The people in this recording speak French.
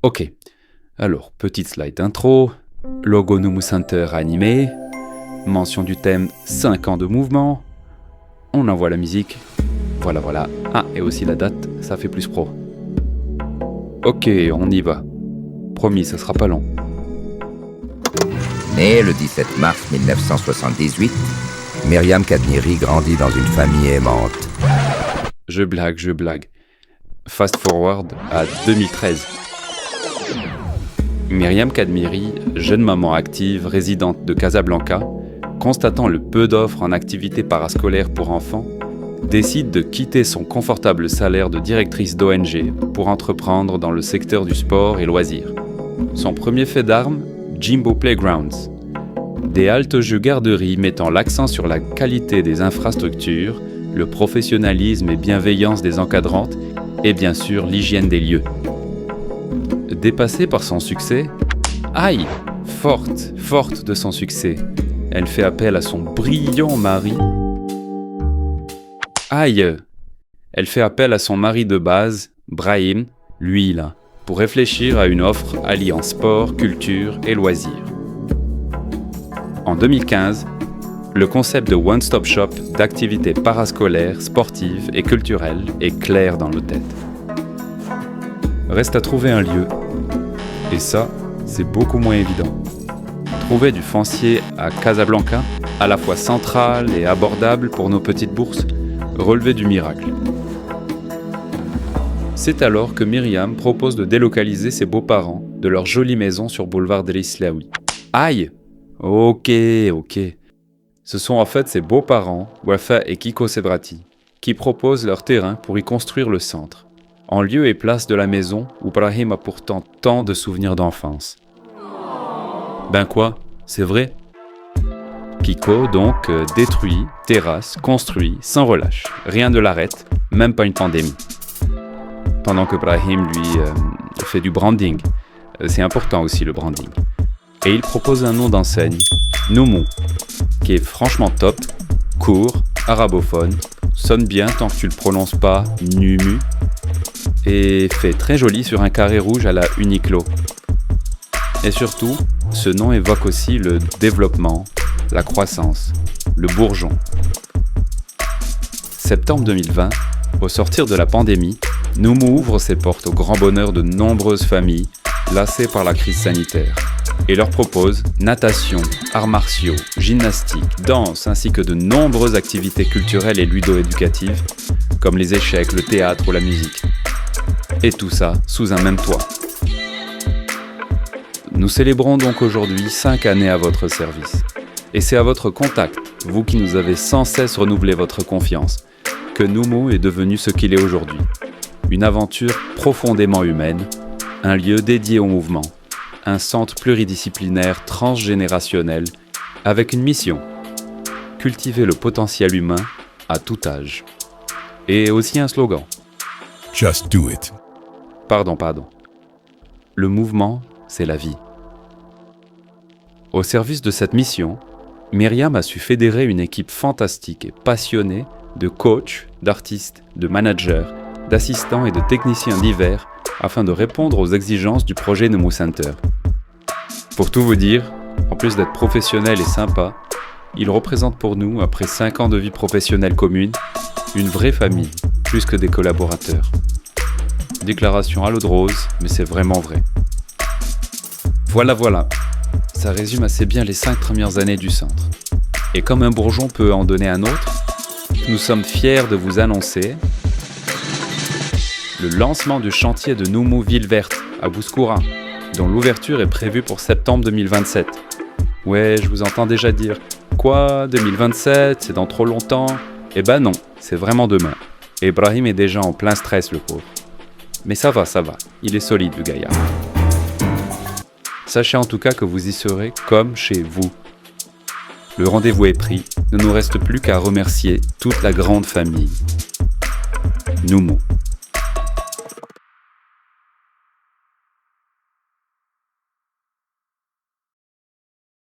Ok, alors, petite slide intro, logo Noumou Center animé, mention du thème 5 ans de mouvement, on envoie la musique, voilà. Ah, et aussi la date, ça fait plus pro. Ok, on y va. Promis, ça sera pas long. Née le 17 mars 1978, Myriam Kadmiri grandit dans une famille aimante. Je blague. Fast forward à 2013. Myriam Kadmiri, jeune maman active résidente de Casablanca, constatant le peu d'offres en activités parascolaires pour enfants, décide de quitter son confortable salaire de directrice d'ONG pour entreprendre dans le secteur du sport et loisirs. Son premier fait d'armes, Jimbo Playgrounds. Des haltes jeux garderies mettant l'accent sur la qualité des infrastructures, le professionnalisme et bienveillance des encadrantes et bien sûr l'hygiène des lieux. Dépassée par son succès, forte de son succès, elle fait appel à son brillant mari. Elle fait appel à son mari de base, Brahim, lui là, pour réfléchir à une offre alliant sport, culture et loisirs. En 2015, le concept de One Stop Shop d'activités parascolaires, sportives et culturelles est clair dans nos têtes. Reste à trouver un lieu. Et ça, c'est beaucoup moins évident. Trouver du foncier à Casablanca, à la fois central et abordable pour nos petites bourses, relevé du miracle. C'est alors que Myriam propose de délocaliser ses beaux-parents de leur jolie maison sur boulevard del Islaoui. Ok. Ce sont en fait ses beaux-parents, Wafa et Kiko Sebrati, qui proposent leur terrain pour y construire le centre, en lieu et place de la maison où Brahim a pourtant tant de souvenirs d'enfance. Ben quoi, c'est vrai? Kiko donc détruit, terrasse, construit, sans relâche. Rien ne l'arrête, même pas une pandémie. Pendant que Brahim, lui, fait du branding. C'est important aussi le branding. Et il propose un nom d'enseigne, Noumou, qui est franchement top, court, arabophone, sonne bien tant que tu le prononces pas Numu, et fait très joli sur un carré rouge à la Uniqlo. Et surtout, ce nom évoque aussi le développement, la croissance, le bourgeon. Septembre 2020, au sortir de la pandémie, Noumou ouvre ses portes au grand bonheur de nombreuses familles lassées par la crise sanitaire et leur propose natation, arts martiaux, gymnastique, danse ainsi que de nombreuses activités culturelles et ludo-éducatives comme les échecs, le théâtre ou la musique. Et tout ça sous un même toit. Nous célébrons donc aujourd'hui 5 années à votre service. Et c'est à votre contact, vous qui nous avez sans cesse renouvelé votre confiance, que Noumou est devenu ce qu'il est aujourd'hui. Une aventure profondément humaine, un lieu dédié au mouvement, un centre pluridisciplinaire transgénérationnel avec une mission, cultiver le potentiel humain à tout âge. Et aussi un slogan. Just do it. Pardon. Le mouvement, c'est la vie. Au service de cette mission, Myriam a su fédérer une équipe fantastique et passionnée de coachs, d'artistes, de managers, d'assistants et de techniciens divers afin de répondre aux exigences du projet Noumou Center. Pour tout vous dire, en plus d'être professionnel et sympa, il représente pour nous, après 5 ans de vie professionnelle commune, une vraie famille, plus que des collaborateurs. Déclaration à l'eau de rose, mais c'est vraiment vrai. Voilà. Ça résume assez bien les 5 premières années du centre. Et comme un bourgeon peut en donner un autre, nous sommes fiers de vous annoncer le lancement du chantier de Noumou Ville Verte à Bouskoura, dont l'ouverture est prévue pour septembre 2027. Ouais, je vous entends déjà dire « Quoi, 2027, c'est dans trop longtemps ?» Eh ben non, c'est vraiment demain. Et Brahim est déjà en plein stress, le pauvre. Mais ça va, il est solide, le gaillard. Sachez en tout cas que vous y serez comme chez vous. Le rendez-vous est pris, ne nous reste plus qu'à remercier toute la grande famille. Noumou.